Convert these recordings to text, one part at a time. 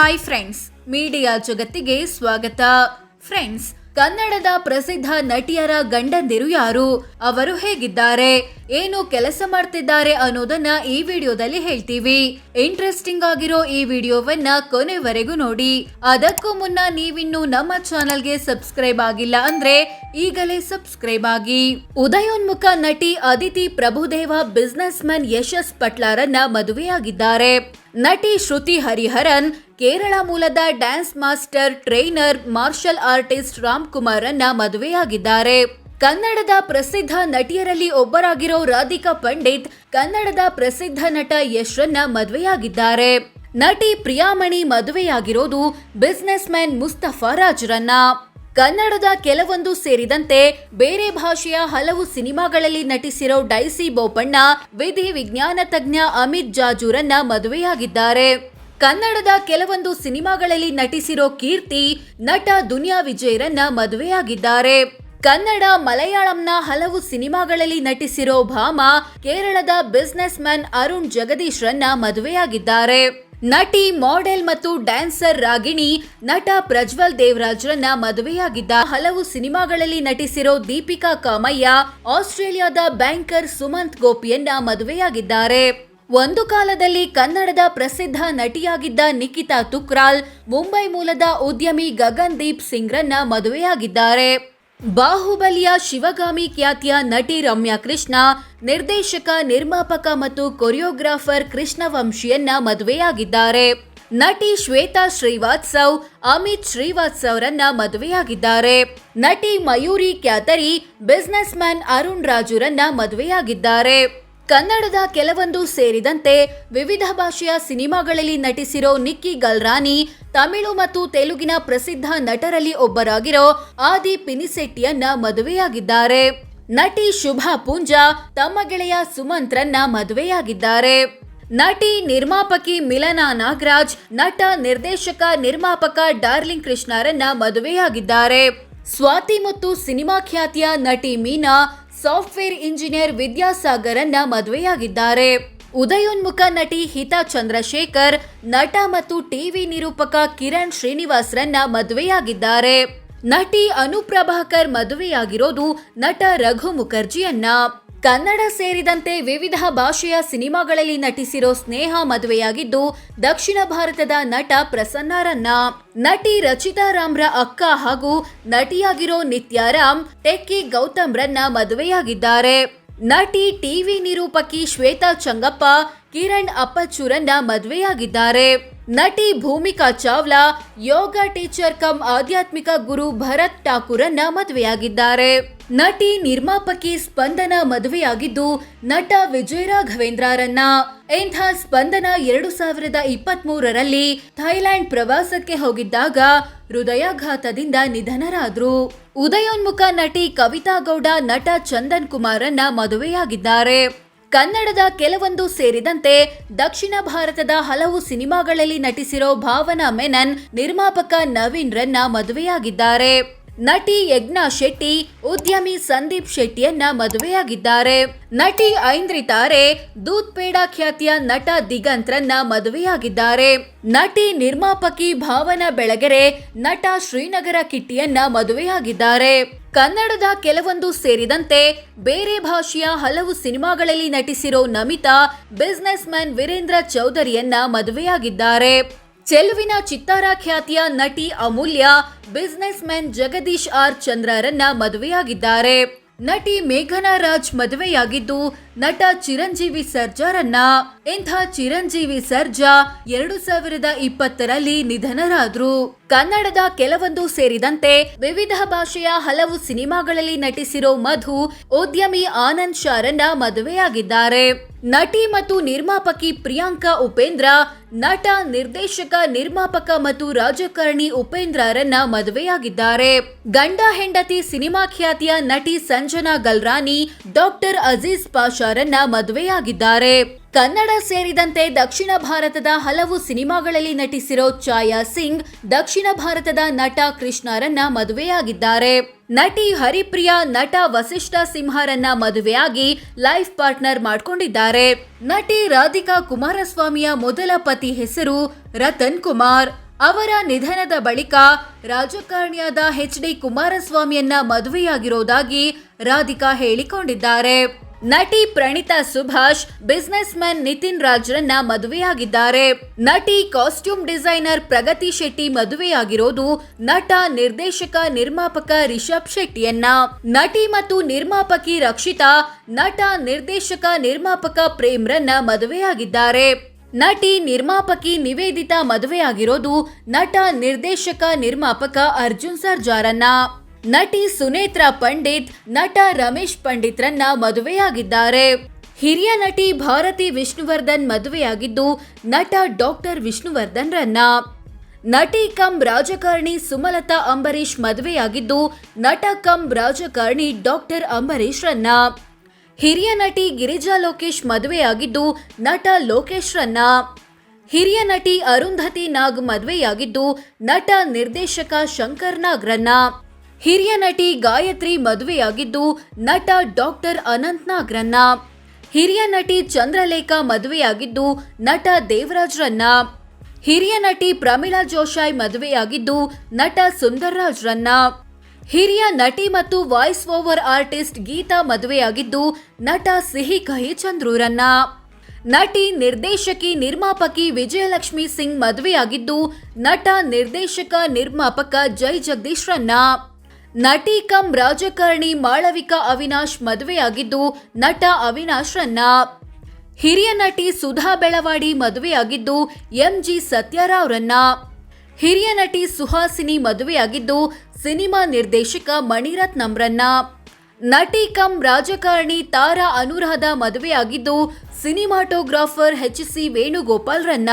Hi friends, media ಜಗತ್ತಿಗೆ ಸ್ವಾಗತ. Friends, ಕನ್ನಡದ ಪ್ರಸಿದ್ಧ ನಟಿಯರ ಗಂಡಂದಿರು ಯಾರು, ಅವರು ಹೇಗಿದ್ದಾರೆ, ಏನು ಕೆಲಸ ಮಾಡ್ತಿದ್ದಾರೆ ಅನ್ನೋದನ್ನ ಈ ವಿಡಿಯೋದಲ್ಲಿ ಹೇಳ್ತೀವಿ. ಇಂಟ್ರೆಸ್ಟಿಂಗ್ ಆಗಿರೋ ಈ ವಿಡಿಯೋವನ್ನ ಕೊನೆವರೆಗೂ ನೋಡಿ. ಅದಕ್ಕೂ ಮುನ್ನ ನೀವಿನ್ನು ನಮ್ಮ ಚಾನೆಲ್ಗೆ ಸಬ್ಸ್ಕ್ರೈಬ್ ಆಗಿಲ್ಲ ಅಂದ್ರೆ ಈಗಲೇ ಸಬ್ಸ್ಕ್ರೈಬ್ ಆಗಿ. ಉದಯೋನ್ಮುಖ ನಟಿ ಅದಿತಿ ಪ್ರಭುದೇವ ಬಿಸ್ನೆಸ್ ಮ್ಯಾನ್ ಯಶಸ್ ಪಟ್ಲಾರನ್ನ ಮದುವೆಯಾಗಿದ್ದಾರೆ. ನಟಿ ಶ್ರುತಿ ಹರಿಹರನ್ ಕೇರಳ ಮೂಲದ dance master, trainer, marshal artist Ram Kumar ಅನ್ನ ಮದುವೆಯಾಗಿದ್ದಾರೆ. ಕನ್ನಡದ ಪ್ರಸಿದ್ಧ ನಟಿಯರಲ್ಲಿ ಒಬ್ಬರಾಗಿರೋ ರಾಧಿಕಾ ಪಂಡಿತ್ ಕನ್ನಡದ ಪ್ರಸಿದ್ಧ ನಟ ಯಶ್ ರನ್ನ ಮದುವೆಯಾಗಿದ್ದಾರೆ. ನಟಿ ಪ್ರಿಯಾಮಣಿ ಮದುವೆಯಾಗಿರೋದು ಬಿಸ್ನೆಸ್ ಮ್ಯಾನ್ ಮುಸ್ತಫಾ ರಾಜ್ರನ್ನ. ಕನ್ನಡದ ಕೆಲವೊಂದು ಸೇರಿದಂತೆ ಬೇರೆ ಭಾಷೆಯ ಹಲವು ಸಿನಿಮಾಗಳಲ್ಲಿ ನಟಿಸಿರೋ ಡೈಸಿ ಬೋಪಣ್ಣ ವಿಧಿ ವಿಜ್ಞಾನ ತಜ್ಞ ಅಮಿತ್ ಜಾಜೂರನ್ನ ಮದುವೆಯಾಗಿದ್ದಾರೆ. ಕನ್ನಡದ ಕೆಲವೊಂದು ಸಿನಿಮಾಗಳಲ್ಲಿ ನಟಿಸಿರೋ ಕೀರ್ತಿ ನಟ ದುನಿಯಾ ವಿಜಯರನ್ನ ಮದುವೆಯಾಗಿದ್ದಾರೆ. ಕನ್ನಡ ಮಲಯಾಳಂನ ಹಲವು ಸಿನಿಮಾಗಳಲ್ಲಿ ನಟಿಸಿರೋ ಭಾಮ ಕೇರಳದ ಬಿಸ್ನೆಸ್ ಮ್ಯಾನ್ ಅರುಣ್ ಜಗದೀಶ್ ರನ್ನ ಮದುವೆಯಾಗಿದ್ದಾರೆ. ನಟಿ, ಮಾಡೆಲ್ ಮತ್ತು ಡ್ಯಾನ್ಸರ್ ರಾಗಿಣಿ ನಟ ಪ್ರಜ್ವಲ್ ದೇವರಾಜ್ ರನ್ನ ಮದುವೆಯಾಗಿದ್ದ. ಹಲವು ಸಿನಿಮಾಗಳಲ್ಲಿ ನಟಿಸಿರೋ ದೀಪಿಕಾ ಕಾಮಯ್ಯ ಆಸ್ಟ್ರೇಲಿಯಾದ ಬ್ಯಾಂಕರ್ ಸುಮಂತ್ ಗೋಪಿಯನ್ನ ಮದುವೆಯಾಗಿದ್ದಾರೆ. ಒಂದು ಕಾಲದಲ್ಲಿ ಕನ್ನಡದ ಪ್ರಸಿದ್ಧ ನಟಿಯಾಗಿದ್ದ ನಿಖಿತಾ ತುಕ್ರಾಲ್ ಮುಂಬೈ ಮೂಲದ ಉದ್ಯಮಿ ಗಗನ್ ದೀಪ್ ಸಿಂಗ್ ರನ್ನ ಮದುವೆಯಾಗಿದ್ದಾರೆ. ಬಾಹುಬಲಿಯ ಶಿವಗಾಮಿ ಖ್ಯಾತಿಯ ನಟಿ ರಮ್ಯಾ ಕೃಷ್ಣ ನಿರ್ದೇಶಕ, ನಿರ್ಮಾಪಕ ಮತ್ತು ಕೊರಿಯೋಗ್ರಾಫರ್ ಕೃಷ್ಣವಂಶಿಯನ್ನ ಮದುವೆಯಾಗಿದ್ದಾರೆ. ನಟಿ ಶ್ವೇತಾ ಶ್ರೀವಾತ್ಸವ್ ಅಮಿತ್ ಶ್ರೀವಾತ್ಸವ್ ರನ್ನ ಮದುವೆಯಾಗಿದ್ದಾರೆ. ನಟಿ ಮಯೂರಿ ಕ್ಯಾತರಿ ಬಿಸ್ನೆಸ್ ಮ್ಯಾನ್ ಅರುಣ್ ರಾಜುರನ್ನ ಮದುವೆಯಾಗಿದ್ದಾರೆ. ಕನ್ನಡದ ಕೆಲವೊಂದು ಸೇರಿದಂತೆ ವಿವಿಧ ಭಾಷೆಯ ಸಿನಿಮಾಗಳಲ್ಲಿ ನಟಿಸಿರೋ ನಿಕ್ಕಿ ಗಲ್ರಾನಿ ತಮಿಳು ಮತ್ತು ತೆಲುಗಿನ ಪ್ರಸಿದ್ಧ ನಟರಲ್ಲಿ ಒಬ್ಬರಾಗಿರೋ ಆದಿ ಪಿನಿಸೆಟ್ಟಿಯನ್ನ ಮದುವೆಯಾಗಿದ್ದಾರೆ. ನಟಿ ಶುಭಾ ಪೂಂಜಾ ತಮ್ಮ ಗೆಳೆಯ ಸುಮಂತ್ ರನ್ನ ಮದುವೆಯಾಗಿದ್ದಾರೆ. ನಟಿ, ನಿರ್ಮಾಪಕಿ ಮಿಲನಾ ನಾಗರಾಜ್ ನಟ, ನಿರ್ದೇಶಕ, ನಿರ್ಮಾಪಕ ಡಾರ್ಲಿಂಗ್ ಕೃಷ್ಣರನ್ನ ಮದುವೆಯಾಗಿದ್ದಾರೆ. ಸ್ವಾತಿ ಮತ್ತು ಸಿನಿಮಾ ಖ್ಯಾತಿಯ ನಟಿ ಮೀನಾ ಸಾಫ್ಟ್ವೇರ್ ಇಂಜಿನಿಯರ್ ವಿದ್ಯಾಸಾಗರ್ ಅನ್ನ ಮದುವೆಯಾಗಿದ್ದಾರೆ. ಉದಯೋನ್ಮುಖ ನಟಿ ಹಿತಾ ಚಂದ್ರಶೇಖರ್ ನಟ ಮತ್ತು ಟಿವಿ ನಿರೂಪಕ ಕಿರಣ್ ಶ್ರೀನಿವಾಸ್ ರನ್ನ ಮದುವೆಯಾಗಿದ್ದಾರೆ. ನಟಿ ಅನುಪ್ರಭಾಕರ್ ಮದುವೆಯಾಗಿರೋದು ನಟ ರಘು ಮುಖರ್ಜಿಯನ್ನ. ಕನ್ನಡ ಸೇರಿದಂತೆ ವಿವಿಧ ಭಾಷೆಯ ಸಿನಿಮಾಗಳಲ್ಲಿ ನಟಿಸಿರೋ ಸ್ನೇಹ ಮದುವೆಯಾಗಿದ್ದು ದಕ್ಷಿಣ ಭಾರತದ ನಟ ಪ್ರಸನ್ನರನ್ನ. ನಟಿ ರಚಿತಾ ರಾಮ್ರ ಅಕ್ಕ ಹಾಗೂ ನಟಿಯಾಗಿರೋ ನಿತ್ಯಾರಾಮ್ ಟೆಕ್ಕಿ ಗೌತಮ್ ರನ್ನ ಮದುವೆಯಾಗಿದ್ದಾರೆ. ನಟಿ, ಟಿವಿ ನಿರೂಪಕಿ ಶ್ವೇತಾ ಚಂಗಪ್ಪ ಕಿರಣ್ ಅಪ್ಪಚ್ಚೂರನ್ನ ಮದುವೆಯಾಗಿದ್ದಾರೆ. ನಟಿ ಭೂಮಿಕಾ ಚಾವ್ಲಾ ಯೋಗ ಟೀಚರ್ ಕಮ್ ಆಧ್ಯಾತ್ಮಿಕ ಗುರು ಭರತ್ ಠಾಕೂರನ್ನ ಮದುವೆಯಾಗಿದ್ದಾರೆ. ನಟಿ, ನಿರ್ಮಾಪಕಿ ಸ್ಪಂದನ ಮದುವೆಯಾಗಿದ್ದು ನಟ ವಿಜಯ ರಾಘವೇಂದ್ರರನ್ನ. ಇಂಥ ಸ್ಪಂದನ 2023ರಲ್ಲಿ ಥೈಲ್ಯಾಂಡ್ ಪ್ರವಾಸಕ್ಕೆ ಹೋಗಿದ್ದಾಗ ಹೃದಯಾಘಾತದಿಂದ ನಿಧನರಾದ್ರು. ಉದಯೋನ್ಮುಖ ನಟಿ ಕವಿತಾ ಗೌಡ ನಟ ಚಂದನ್ ಕುಮಾರ್ ಅನ್ನ ಮದುವೆಯಾಗಿದ್ದಾರೆ. ಕನ್ನಡದ ಕೆಲವೊಂದು ಸೇರಿದಂತೆ ದಕ್ಷಿಣ ಭಾರತದ ಹಲವು ಸಿನಿಮಾಗಳಲ್ಲಿ ನಟಿಸಿರೋ ಭಾವನಾ ಮೆನನ್ ನಿರ್ಮಾಪಕ ನವೀನ್ ರನ್ನ ಮದುವೆಯಾಗಿದ್ದಾರೆ. ನಟಿ ಯಜ್ಞಾ ಶೆಟ್ಟಿ ಉದ್ಯಮಿ ಸಂದೀಪ್ ಶೆಟ್ಟಿಯನ್ನ ಮದುವೆಯಾಗಿದ್ದಾರೆ. ನಟಿ ಐಂದ್ರಿ ತಾರೆ ದೂತ್ ಪೇಡ ಖ್ಯಾತಿಯ ನಟ ದಿಗಂತ್ ರನ್ನ ಮದುವೆಯಾಗಿದ್ದಾರೆ. ನಟಿ, ನಿರ್ಮಾಪಕಿ ಭಾವನಾ ಬೆಳಗೆರೆ ನಟ ಶ್ರೀನಗರ ಕಿಟ್ಟಿಯನ್ನ ಮದುವೆಯಾಗಿದ್ದಾರೆ. ಕನ್ನಡದ ಕೆಲವೊಂದು ಸೇರಿದಂತೆ ಬೇರೆ ಭಾಷೆಯ ಹಲವು ಸಿನಿಮಾಗಳಲ್ಲಿ ನಟಿಸಿರೋ ನಮಿತಾ ಬಿಸ್ನೆಸ್ ಮ್ಯಾನ್ ವೀರೇಂದ್ರ ಚೌಧರಿಯನ್ನ ಮದುವೆಯಾಗಿದ್ದಾರೆ. ಚೆಲುವಿನ ಚಿತ್ತಾರ ಖ್ಯಾತಿಯ ನಟಿ ಅಮೂಲ್ಯ ಬಿಸ್ನೆಸ್ ಮ್ಯಾನ್ ಜಗದೀಶ್ ಆರ್ ಚಂದ್ರರನ್ನ ಮದುವೆಯಾಗಿದ್ದಾರೆ. ನಟಿ ಮೇಘನಾ ರಾಜ್ ಮದುವೆಯಾಗಿದ್ದು ನಟ ಚಿರಂಜೀವಿ ಸರ್ಜಾರನ್ನ. ಇಂಥ ಚಿರಂಜೀವಿ ಸರ್ಜಾ 2020ರಲ್ಲಿ ನಿಧನರಾದ್ರು. ಕನ್ನಡದ ಕೆಲವೊಂದು ಸೇರಿದಂತೆ ವಿವಿಧ ಭಾಷೆಯ ಹಲವು ಸಿನಿಮಾಗಳಲ್ಲಿ ನಟಿಸಿರೋ ಮಧು ಉದ್ಯಮಿ ಆನಂದ್ ಶಾರನ್ನ ಮದುವೆಯಾಗಿದ್ದಾರೆ. ನಟಿ ಮತ್ತು ನಿರ್ಮಾಪಕಿ ಪ್ರಿಯಾಂಕಾ ಉಪೇಂದ್ರ ನಟ, ನಿರ್ದೇಶಕ, ನಿರ್ಮಾಪಕ ಮತ್ತು ರಾಜಕಾರಣಿ ಉಪೇಂದ್ರರನ್ನ ಮದುವೆಯಾಗಿದ್ದಾರೆ. ಗಂಡ ಹೆಂಡತಿ ಸಿನಿಮಾ ಖ್ಯಾತಿಯ ನಟಿ ಸಂಜನಾ ಗಲ್ರಾನಿ ಡಾಕ್ಟರ್ ಅಜೀಜ್ ಪಾಷಾರನ್ನ ಮದುವೆಯಾಗಿದ್ದಾರೆ. ಕನ್ನಡ ಸೇರಿದಂತೆ ದಕ್ಷಿಣ ಭಾರತದ ಹಲವು ಸಿನಿಮಾಗಳಲ್ಲಿ ನಟಿಸಿರೋ ಛಾಯಾ ಸಿಂಗ್ ದಕ್ಷಿಣ ಭಾರತದ ನಟ ಕೃಷ್ಣರನ್ನ ಮದುವೆಯಾಗಿದ್ದಾರೆ. ನಟಿ ಹರಿಪ್ರಿಯಾ ನಟ ವಸಿಷ್ಠ ಸಿಂಹರನ್ನ ಮದುವೆಯಾಗಿ ಲೈಫ್ ಪಾರ್ಟ್ನರ್ ಮಾಡಿಕೊಂಡಿದ್ದಾರೆ. ನಟಿ ರಾಧಿಕಾ ಕುಮಾರಸ್ವಾಮಿಯ ಮೊದಲ ಪತಿ ಹೆಸರು ರತನ್ ಕುಮಾರ್. ಅವರ ನಿಧನದ ಬಳಿಕ ರಾಜಕಾರಣಿಯಾದ ಎಚ್.ಡಿ. ಕುಮಾರಸ್ವಾಮಿಯನ್ನ ಮದುವೆಯಾಗಿರೋದಾಗಿ ರಾಧಿಕಾ ಹೇಳಿಕೊಂಡಿದ್ದಾರೆ. ನಟಿ ಪ್ರಣೀತಾ ಸುಭಾಷ್ ಬಿಸ್ನೆಸ್ ಮ್ಯಾನ್ ನಿತಿನ್ ರಾಜ್ರನ್ನ ಮದುವೆಯಾಗಿದ್ದಾರೆ. ನಟಿ ಕಾಸ್ಟ್ಯೂಮ್ ಡಿಸೈನರ್ ಪ್ರಗತಿ ಶೆಟ್ಟಿ ಮದುವೆಯಾಗಿರೋದು ನಟ ನಿರ್ದೇಶಕ ನಿರ್ಮಾಪಕ ರಿಷಬ್ ಶೆಟ್ಟಿಯನ್ನ. ನಟಿ ಮತ್ತು ನಿರ್ಮಾಪಕಿ ರಕ್ಷಿತಾ ನಟ ನಿರ್ದೇಶಕ ನಿರ್ಮಾಪಕ ಪ್ರೇಮ್ರನ್ನ ಮದುವೆಯಾಗಿದ್ದಾರೆ. ನಟಿ ನಿರ್ಮಾಪಕಿ ನಿವೇದಿತಾ ಮದುವೆಯಾಗಿರೋದು ನಟ ನಿರ್ದೇಶಕ ನಿರ್ಮಾಪಕ ಅರ್ಜುನ್ ಸರ್ಜಾರನ್ನ. ನಟಿ ಸುನೇತ್ರಾ ಪಂಡಿತ್ ನಟ ರಮೇಶ್ ಪಂಡಿತ್ರನ್ನ ಮದುವೆಯಾಗಿದ್ದಾರೆ. ಹಿರಿಯ ನಟಿ ಭಾರತಿ ವಿಷ್ಣುವರ್ಧನ್ ಮದುವೆಯಾಗಿದ್ದು ನಟ ಡಾಕ್ಟರ್ ವಿಷ್ಣುವರ್ಧನ್ ರನ್ನ. ನಟಿ ಕಂ ರಾಜಕಾರಣಿ ಸುಮಲತಾ ಅಂಬರೀಶ್ ಮದುವೆಯಾಗಿದ್ದು ನಟ ಕಂ ರಾಜಕಾರಣಿ ಡಾಕ್ಟರ್ ಅಂಬರೀಶ್ ರನ್ನ. ಹಿರಿಯ ನಟಿ ಗಿರಿಜಾ ಲೋಕೇಶ್ ಮದುವೆಯಾಗಿದ್ದು ನಟ ಲೋಕೇಶ್ ರನ್ನ. ಹಿರಿಯ ನಟಿ ಅರುಂಧತಿ ನಾಗ್ ಮದುವೆಯಾಗಿದ್ದು ನಟ ನಿರ್ದೇಶಕ ಶಂಕರ್ ನಾಗ್ ರನ್ನ. ಹಿರಿಯ ನಟಿ ಗಾಯತ್ರಿ ಮದುವೆಯಾಗಿದ್ದು ನಟ ಡಾಕ್ಟರ್ ಅನಂತ್ ನಾಗ್ ರನ್ನ. ಹಿರಿಯ ನಟಿ ಚಂದ್ರಲೇಖಾ ಮದುವೆಯಾಗಿದ್ದು ನಟ ದೇವರಾಜ್ ರನ್ನ. ಹಿರಿಯ ನಟಿ ಪ್ರಮೀಳಾ ಜೋಶಾಯ್ ಮದುವೆಯಾಗಿದ್ದು ನಟ ಸುಂದರ್ ರಾಜ್ ರನ್ನ. ಹಿರಿಯ ನಟಿ ಮತ್ತು ವಾಯ್ಸ್ ಓವರ್ ಆರ್ಟಿಸ್ಟ್ ಗೀತಾ ಮದುವೆಯಾಗಿದ್ದು ನಟ ಸಿಹಿ ಕಹಿ ಚಂದ್ರೂರನ್ನ. ನಟಿ ನಿರ್ದೇಶಕಿ ನಿರ್ಮಾಪಕಿ ವಿಜಯಲಕ್ಷ್ಮಿ ಸಿಂಗ್ ಮದುವೆಯಾಗಿದ್ದು ನಟ ನಿರ್ದೇಶಕ ನಿರ್ಮಾಪಕ ಜೈ ಜಗದೀಶ್ ರನ್ನ. ನಟಿ ಕಂ ರಾಜಕಾರಣಿ ಮಾಳವಿಕಾ ಅವಿನಾಶ್ ಮದುವೆಯಾಗಿದ್ದು ನಟ ಅವಿನಾಶ್ ರನ್ನ. ಹಿರಿಯ ನಟಿ ಸುಧಾ ಬೆಳವಾಡಿ ಮದುವೆಯಾಗಿದ್ದು ಎಂಜಿ ಸತ್ಯರಾವ್ ರನ್ನ. ಹಿರಿಯ ನಟಿ ಸುಹಾಸಿನಿ ಮದುವೆಯಾಗಿದ್ದು ಸಿನಿಮಾ ನಿರ್ದೇಶಕ ಮಣಿರತ್ನಂ ರನ್ನ. ನಟಿ ಕಂ ರಾಜಕಾರಣಿ ತಾರಾ ಅನುರಾಧ ಮದುವೆಯಾಗಿದ್ದು ಸಿನಿಮಾಟೋಗ್ರಾಫರ್ ಎಚ್.ಸಿ. ವೇಣುಗೋಪಾಲ್ ರನ್ನ.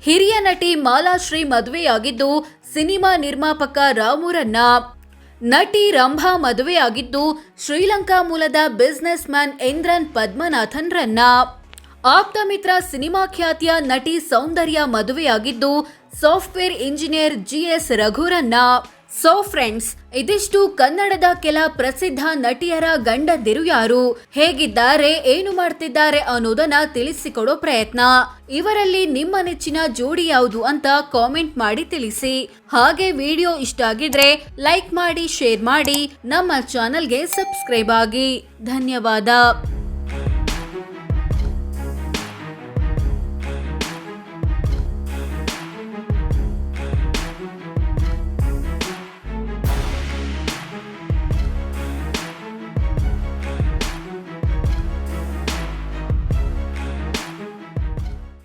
ಹಿರಿಯ ನಟಿ ಮಾಲಾಶ್ರೀ ಮದುವೆಯಾಗಿದ್ದು ಸಿನಿಮಾ ನಿರ್ಮಾಪಕ ರಾಮು ರನ್ನ. ನಟಿ ರಂಭಾ ಮದುವೆಯಾಗಿದ್ದು ಶ್ರೀಲಂಕಾ ಮೂಲದ ಬಿಸ್ನೆಸ್ ಮ್ಯಾನ್ ಇಂದ್ರನ್ ಪದ್ಮನಾಥನ್ ರನ್ನ. ಆಪ್ತ ಮಿತ್ರ ಸಿನಿಮಾ ಖ್ಯಾತಿಯ ನಟಿ ಸೌಂದರ್ಯ ಮದುವೆಯಾಗಿದ್ದು ಸಾಫ್ಟ್ವೇರ್ ಇಂಜಿನಿಯರ್ ಜಿ.ಎಸ್. ರಘುರನ್ನ. ಸೋ ಫ್ರೆಂಡ್ಸ್, ಇದಿಷ್ಟು ಕನ್ನಡದ ಕೆಲ ಪ್ರಸಿದ್ಧ ನಟಿಯರ ಗಂಡಂದಿರು ಯಾರು, ಹೇಗಿದ್ದಾರೆ, ಏನು ಮಾಡ್ತಿದ್ದಾರೆ ಅನ್ನೋದನ್ನ ತಿಳಿಸಿಕೊಡೋ ಪ್ರಯತ್ನ. ಇವರಲ್ಲಿ ನಿಮ್ಮ ನೆಚ್ಚಿನ ಜೋಡಿ ಯಾವುದು ಅಂತ ಕಾಮೆಂಟ್ ಮಾಡಿ ತಿಳಿಸಿ. ಹಾಗೆ ವಿಡಿಯೋ ಇಷ್ಟ ಆಗಿದ್ರೆ ಲೈಕ್ ಮಾಡಿ, ಶೇರ್ ಮಾಡಿ, ನಮ್ಮ ಚಾನೆಲ್ಗೆ ಸಬ್ಸ್ಕ್ರೈಬ್ ಆಗಿ. ಧನ್ಯವಾದ.